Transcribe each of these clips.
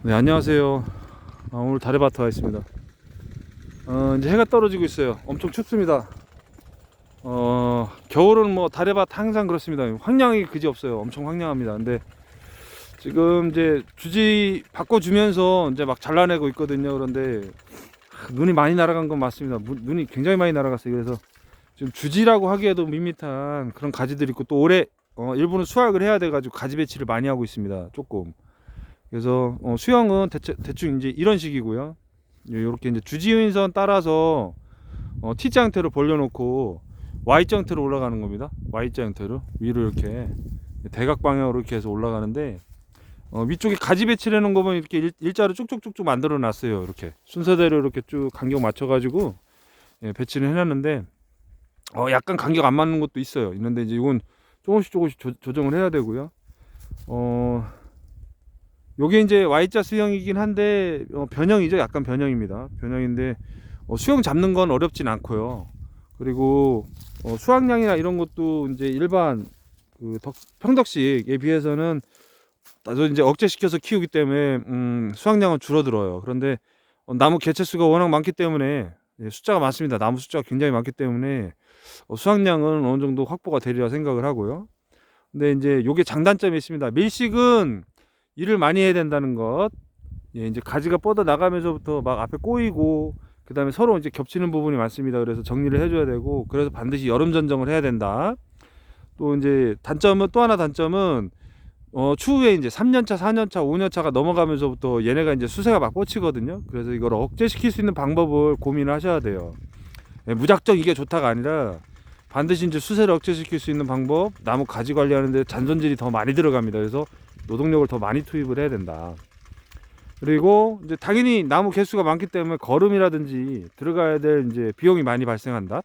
네, 안녕하세요. 오늘 다래밭에 와 있습니다. 이제 해가 떨어지고 있어요. 엄청 춥습니다. 겨울은 뭐 다래밭 항상 그렇습니다. 황량이 그지 없어요. 엄청 황량합니다. 근데 지금 이제 주지 바꿔주면서 이제 막 잘라내고 있거든요. 그런데 눈이 많이 날아간 건 맞습니다. 눈이 굉장히 많이 날아갔어요. 그래서 지금 주지라고 하기에도 밋밋한 그런 가지들이 있고, 또 올해 일부는 수확을 해야 돼가지고 가지 배치를 많이 하고 있습니다. 조금. 그래서 수영은 대충 이제 이런 식이고요. 이렇게 이제 주지은선 따라서 T자 형태로 벌려놓고 Y자 형태로 올라가는 겁니다. Y자 형태로 위로 이렇게 대각 방향으로 이렇게 해서 올라가는데, 위쪽에 가지 배치를 해놓은 거 보면 이렇게 일자로 쭉쭉쭉쭉 만들어 놨어요. 이렇게 순서대로 이렇게 쭉 간격 맞춰 가지고 배치를 해놨는데, 약간 간격 안 맞는 것도 있어요. 있는데 이제 이건 조금씩 조정을 해야 되고요. 요게 이제 Y자 수영이긴 한데 변형이죠. 약간 변형입니다. 변형인데 수영 잡는 건 어렵진 않고요. 그리고 수확량이나 이런 것도 이제 일반 그 평덕식에 비해서는 나도 이제 억제시켜서 키우기 때문에 수확량은 줄어들어요. 그런데 나무 개체수가 워낙 많기 때문에, 숫자가 많습니다. 나무 숫자가 굉장히 많기 때문에 수확량은 어느 정도 확보가 되리라 생각을 하고요. 근데 이제 요게 장단점이 있습니다. 밀식은 일을 많이 해야 된다는 것. 이제 가지가 뻗어 나가면서부터 막 앞에 꼬이고, 그 다음에 서로 이제 겹치는 부분이 많습니다. 그래서 정리를 해줘야 되고, 그래서 반드시 여름 전정을 해야 된다. 또 이제 단점은, 또 하나 단점은 추후에 이제 3년차, 4년차, 5년차가 넘어가면서부터 얘네가 이제 수세가 막 뻗치거든요. 그래서 이걸 억제시킬 수 있는 방법을 고민을 하셔야 돼요. 무작정 이게 좋다가 아니라 반드시 이제 수세를 억제시킬 수 있는 방법, 나무 가지 관리하는데 잔존질이 더 많이 들어갑니다. 그래서 노동력을 더 많이 투입을 해야 된다. 그리고 이제 당연히 나무 개수가 많기 때문에 거름이라든지 들어가야 될 이제 비용이 많이 발생한다.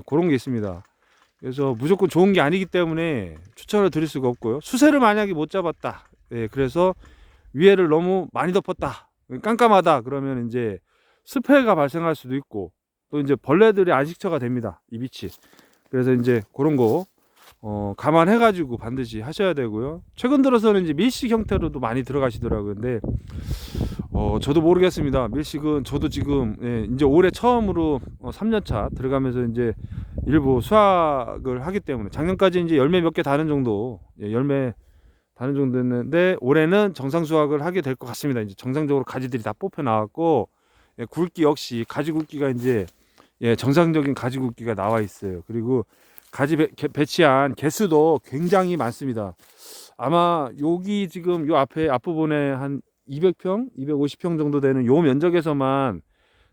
그런 게 있습니다. 그래서 무조건 좋은 게 아니기 때문에 추천을 드릴 수가 없고요. 수세를 만약에 못 잡았다. 그래서 위에를 너무 많이 덮었다. 깜깜하다. 그러면 이제 습해가 발생할 수도 있고, 또 이제 벌레들이 안식처가 됩니다. 이 빛이. 그래서 이제 그런 거 감안해 가지고 반드시 하셔야 되고요. 최근 들어서는 이제 밀식 형태로도 많이 들어가시더라고요. 근데 저도 모르겠습니다. 밀식은 저도 지금 이제 올해 처음으로 3년차 들어가면서 이제 일부 수확을 하기 때문에, 작년까지 이제 열매 몇 개 다는 정도, 열매 다는 정도 했는데 올해는 정상 수확을 하게 될 것 같습니다. 이제 정상적으로 가지들이 다 뽑혀 나왔고, 굵기 역시 가지 굵기가 이제 정상적인 가지 굵기가 나와 있어요. 그리고 가지 배치한 개수도 굉장히 많습니다. 아마 여기 지금 요 앞에 앞부분에 한 200평, 250평 정도 되는 요 면적에서만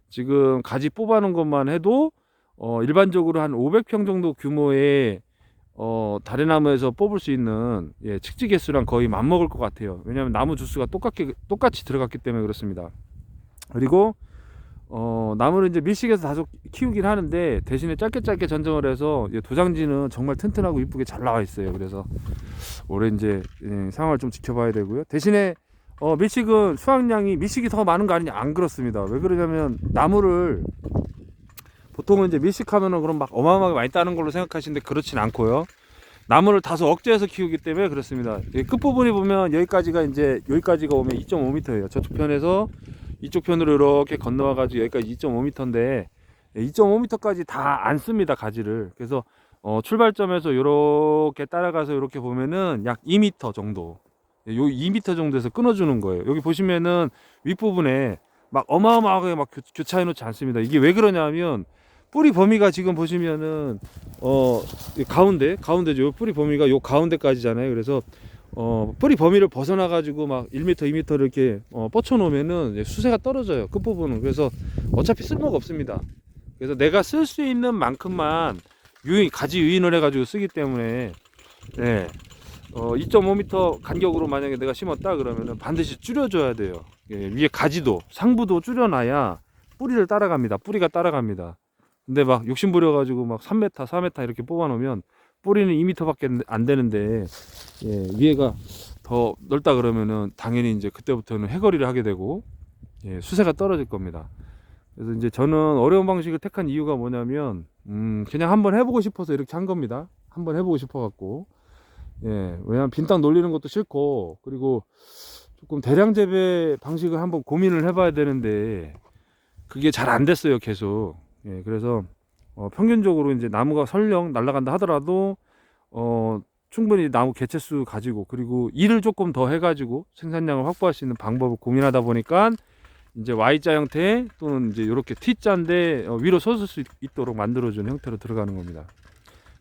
지금 가지 뽑아놓은 것만 해도 일반적으로 한 500평 정도 규모의 다래나무에서 뽑을 수 있는 측지 개수랑 거의 맞먹을 것 같아요. 왜냐하면 나무 주수가 똑같이 들어갔기 때문에 그렇습니다. 그리고 나무를 이제 밀식해서 다소 키우긴 하는데, 대신에 짧게 전정을 해서 도장지는 정말 튼튼하고 이쁘게 잘 나와 있어요. 그래서 올해 이제 상황을 좀 지켜봐야 되고요. 대신에 밀식은 수확량이, 밀식이 더 많은 거 아니냐? 안 그렇습니다. 왜 그러냐면 나무를 보통은 이제 밀식하면은 그럼 막 어마어마하게 많이 따는 걸로 생각하시는데 그렇진 않고요. 나무를 다소 억제해서 키우기 때문에 그렇습니다. 끝부분이 보면 여기까지가 이제 여기까지가 오면 2.5m예요. 저쪽 편에서 이쪽 편으로 이렇게 건너와 가지고 여기까지 2.5m인데 2.5m까지 다 안 씁니다, 가지를. 그래서 출발점에서 이렇게 따라가서 이렇게 보면은 약 2m 정도, 요 2m 정도에서 끊어주는 거예요. 여기 보시면은 윗부분에 막 어마어마하게 막 교차해 놓지 않습니다. 이게 왜 그러냐면 뿌리 범위가 지금 보시면은 가운데죠. 요 뿌리 범위가 요 가운데까지잖아요. 그래서 뿌리 범위를 벗어나 가지고 막 1m, 2m 이렇게 뻗쳐 놓으면은 수세가 떨어져요. 끝부분은. 그래서 어차피 쓸모가 없습니다. 그래서 내가 쓸 수 있는 만큼만 가지 유인을 해 가지고 쓰기 때문에, 2.5m 간격으로 만약에 내가 심었다 그러면은 반드시 줄여줘야 돼요. 위에 가지도 상부도 줄여놔야 뿌리를 따라갑니다. 뿌리가 따라갑니다. 근데 막 욕심 부려 가지고 막 3m, 4m 이렇게 뽑아 놓으면 뿌리는 2m밖에 안 되는데, 위에가 더 넓다 그러면은 당연히 이제 그때부터는 해거리를 하게 되고, 수세가 떨어질 겁니다. 그래서 이제 저는 어려운 방식을 택한 이유가 뭐냐면, 그냥 한번 해보고 싶어서 이렇게 한 겁니다. 한번 해보고 싶어 갖고. 왜냐면 빈땅 놀리는 것도 싫고, 그리고 조금 대량 재배 방식을 한번 고민을 해봐야 되는데 그게 잘 안 됐어요, 계속. 예, 그래서 평균적으로 이제 나무가 설령 날아간다 하더라도 충분히 나무 개체수 가지고, 그리고 일을 조금 더 해가지고 생산량을 확보할 수 있는 방법을 고민하다 보니까 이제 Y자 형태 또는 이제 이렇게 T자인데 위로 솟을 수 있도록 만들어주는 형태로 들어가는 겁니다.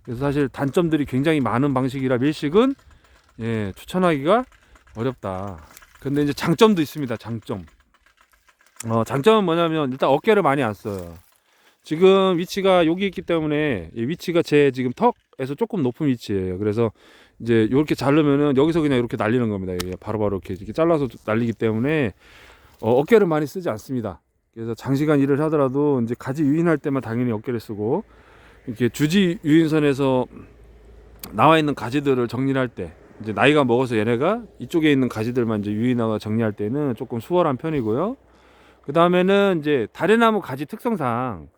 그래서 사실 단점들이 굉장히 많은 방식이라 밀식은 추천하기가 어렵다. 근데 이제 장점도 있습니다. 장점은 뭐냐면 일단 어깨를 많이 안 써요. 지금 위치가 여기 있기 때문에 이 위치가 제 지금 턱에서 조금 높은 위치예요. 그래서 이제 이렇게 자르면은 여기서 그냥 이렇게 날리는 겁니다. 바로바로 이렇게 잘라서 날리기 때문에 어깨를 많이 쓰지 않습니다. 그래서 장시간 일을 하더라도 이제 가지 유인할 때만 당연히 어깨를 쓰고, 이렇게 주지 유인선에서 나와 있는 가지들을 정리를 할 때, 이제 나이가 먹어서 얘네가 이쪽에 있는 가지들만 이제 유인하고 정리할 때는 조금 수월한 편이고요. 그 다음에는 이제 다래나무 가지 특성상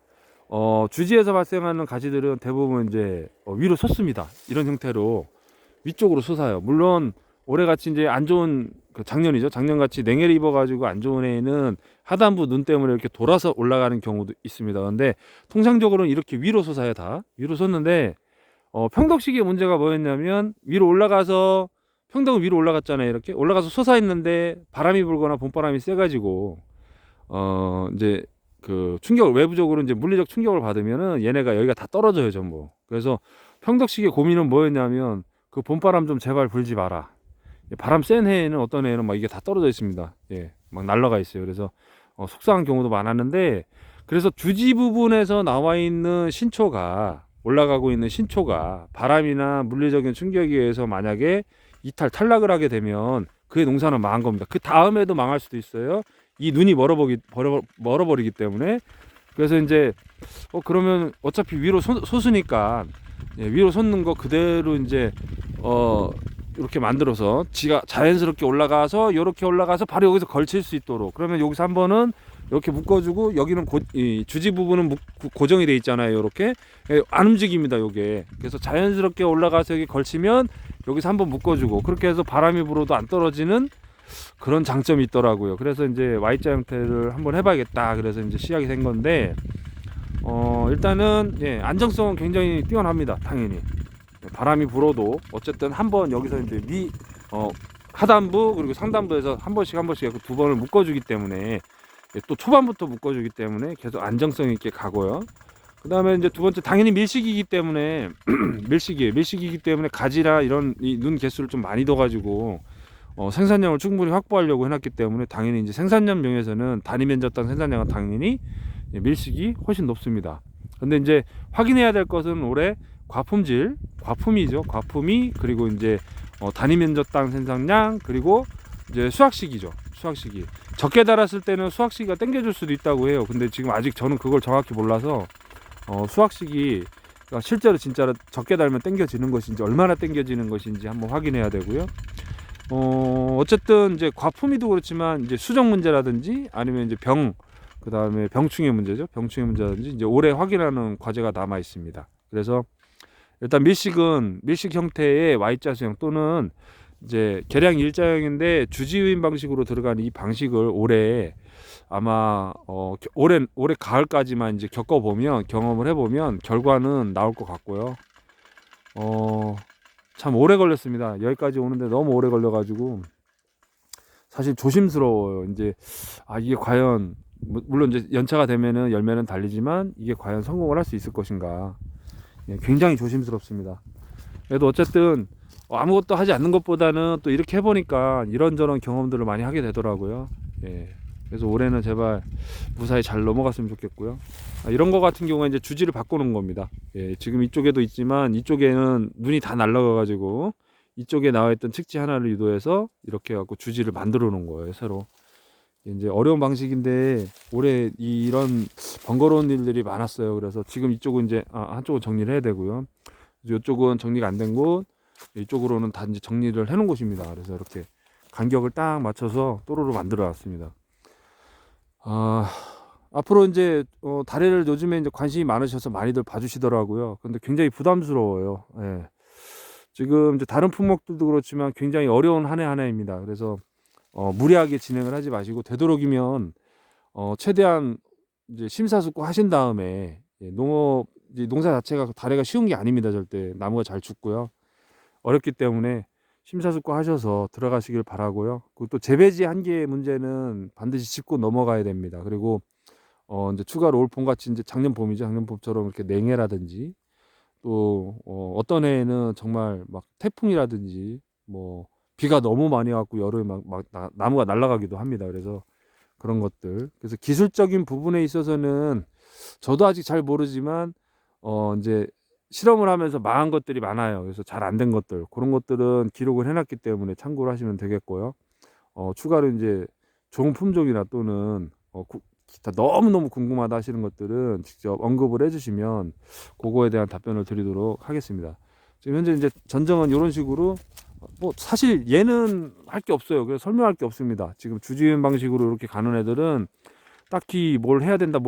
주지에서 발생하는 가지들은 대부분 이제 위로 솟습니다. 이런 형태로 위쪽으로 솟아요. 물론 올해같이 이제 안 좋은 작년이죠. 작년같이 냉해를 입어가지고 안 좋은 해에는 하단부 눈 때문에 이렇게 돌아서 올라가는 경우도 있습니다. 근데 통상적으로는 이렇게 위로 솟아요. 다 위로 솟는데 평덕시기의 문제가 뭐였냐면, 위로 올라가서, 평덕은 위로 올라갔잖아요. 이렇게 올라가서 솟아 있는데 바람이 불거나 봄바람이 세가지고 이제 그 충격을, 외부적으로 이제 물리적 충격을 받으면은 얘네가 여기가 다 떨어져요, 전부. 그래서 평덕시기의 고민은 뭐였냐면, 그 봄바람 좀 제발 불지 마라. 바람 센 해에는, 어떤 해에는 막 이게 다 떨어져 있습니다. 막 날라가 있어요. 그래서 속상한 경우도 많았는데, 그래서 주지 부분에서 나와 있는 신초가, 올라가고 있는 신초가 바람이나 물리적인 충격에 의해서 만약에 탈락을 하게 되면 그의 농사는 망한 겁니다. 그 다음에도 망할 수도 있어요. 이 눈이 멀어버리기 때문에. 그래서 이제 그러면 어차피 위로 솟으니까 위로 솟는 거 그대로 이제 이렇게 만들어서 지가 자연스럽게 올라가서, 이렇게 올라가서 바로 여기서 걸칠 수 있도록, 그러면 여기서 한 번은 이렇게 묶어주고, 여기는 이 주지 부분은 고정이 돼 있잖아요. 이렇게 안 움직입니다, 요게. 그래서 자연스럽게 올라가서 여기 걸치면 여기서 한번 묶어주고, 그렇게 해서 바람이 불어도 안 떨어지는 그런 장점이 있더라고요. 그래서 이제 Y자 형태를 한번 해봐야겠다. 그래서 이제 시작이 된 건데, 일단은 안정성은 굉장히 뛰어납니다. 당연히 바람이 불어도 어쨌든 한번 여기서 이제 하단부 그리고 상단부에서 한 번씩 두 번을 묶어주기 때문에, 또 초반부터 묶어주기 때문에 계속 안정성 있게 가고요. 그 다음에 이제 두 번째, 당연히 밀식이기 때문에 밀식이기 때문에 가지라 이런 눈 개수를 좀 많이 둬가지고 생산량을 충분히 확보하려고 해놨기 때문에, 당연히 이제 생산량 명에서는 단위 면적당 생산량은 당연히 밀식이 훨씬 높습니다. 근데 이제 확인해야 될 것은 올해 과품이, 그리고 이제 단위 면적당 생산량, 그리고 이제 수확시기죠. 수확시기 적게 달았을 때는 수확시기가 땡겨줄 수도 있다고 해요. 근데 지금 아직 저는 그걸 정확히 몰라서 수확시기 실제로 진짜로 적게 달면 땡겨지는 것인지, 얼마나 땡겨지는 것인지 한번 확인해야 되고요. 어쨌든 이제 과품이도 그렇지만 이제 수정 문제라든지 아니면 이제 그 다음에 병충해 문제죠. 병충해 문제라든지 이제 올해 확인하는 과제가 남아 있습니다. 그래서 일단 밀식 형태의 Y자 수형, 또는 이제 계량 일자형인데 주지유인 방식으로 들어가는 이 방식을 올해 아마 올해 가을까지만 이제 경험을 해보면 결과는 나올 것 같고요. 참 오래 걸렸습니다. 여기까지 오는데 너무 오래 걸려가지고 사실 조심스러워요. 이제 이게 과연, 물론 이제 연차가 되면은 열매는 달리지만 이게 과연 성공을 할 수 있을 것인가, 굉장히 조심스럽습니다. 그래도 어쨌든 아무것도 하지 않는 것보다는 또 이렇게 해보니까 이런저런 경험들을 많이 하게 되더라고요. 그래서 올해는 제발 무사히 잘 넘어갔으면 좋겠고요. 이런 거 같은 경우에 이제 주지를 바꾸는 겁니다. 지금 이쪽에도 있지만 이쪽에는 눈이 다 날라가가지고 이쪽에 나와있던 측지 하나를 유도해서 이렇게 해갖고 주지를 만들어 놓은 거예요, 새로. 이제 어려운 방식인데 올해 이런 번거로운 일들이 많았어요. 그래서 지금 이쪽은 이제 한쪽은 정리를 해야 되고요. 이쪽은 정리가 안 된 곳, 이쪽으로는 다 이제 정리를 해놓은 곳입니다. 그래서 이렇게 간격을 딱 맞춰서 또로로 만들어 놨습니다. 앞으로 이제 다래를 요즘에 이제 관심이 많으셔서 많이들 봐주시더라고요. 근데 굉장히 부담스러워요. 지금 이제 다른 품목들도 그렇지만 굉장히 어려운 한 해 한 해입니다. 그래서 무리하게 진행을 하지 마시고 되도록이면 최대한 이제 심사숙고 하신 다음에 농업 이제 농사 자체가 다래가 쉬운 게 아닙니다. 절대 나무가 잘 죽고요. 어렵기 때문에 심사숙고 하셔서 들어가시길 바라고요. 그리고 또 재배지 한계의 문제는 반드시 짚고 넘어가야 됩니다. 그리고 이제 추가로 올 봄같이 이제 작년 봄이죠. 작년 봄처럼 이렇게 냉해라든지 또 어떤 해에는 정말 막 태풍이라든지 뭐 비가 너무 많이 와갖고 여름에 나무가 날아가기도 합니다. 그래서 그런 것들. 그래서 기술적인 부분에 있어서는 저도 아직 잘 모르지만 이제 실험을 하면서 망한 것들이 많아요. 그래서 잘 안 된 것들 그런 것들은 기록을 해놨기 때문에 참고를 하시면 되겠고요. 추가로 이제 좋은 품종이나 또는 기타 너무너무 궁금하다 하시는 것들은 직접 언급을 해주시면 그거에 대한 답변을 드리도록 하겠습니다. 지금 현재 이제 전정은 이런 식으로 뭐 사실 얘는 할 게 없어요. 그래서 설명할 게 없습니다. 지금 주지은 방식으로 이렇게 가는 애들은 딱히 뭘 해야 된다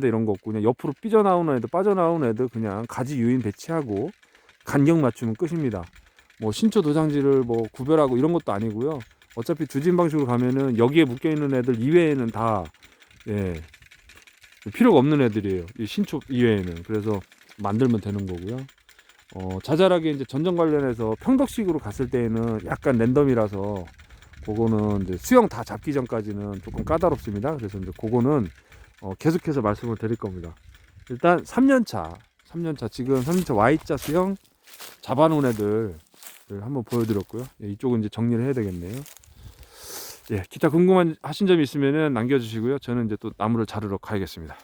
이런 거 없고 그냥 옆으로 삐져나오는 애들 빠져나오는 애들 그냥 가지 유인 배치하고 간격 맞추면 끝입니다. 뭐 신초 도장지를 뭐 구별하고 이런 것도 아니고요. 어차피 주지은 방식으로 가면은 여기에 묶여 있는 애들 이외에는 다 필요가 없는 애들이에요. 이 신초 이외에는. 그래서 만들면 되는 거고요. 자잘하게 이제 전정 관련해서 평덕식으로 갔을 때에는 약간 랜덤이라서 그거는 이제 수영 다 잡기 전까지는 조금 까다롭습니다. 그래서 이제 그거는 계속해서 말씀을 드릴 겁니다. 일단 3년차 지금 3년차 Y자 수영 잡아놓은 애들을 한번 보여드렸고요. 이쪽은 이제 정리를 해야 되겠네요. 기타 궁금한 하신 점이 있으면은 남겨주시고요. 저는 이제 또 나무를 자르러 가야겠습니다.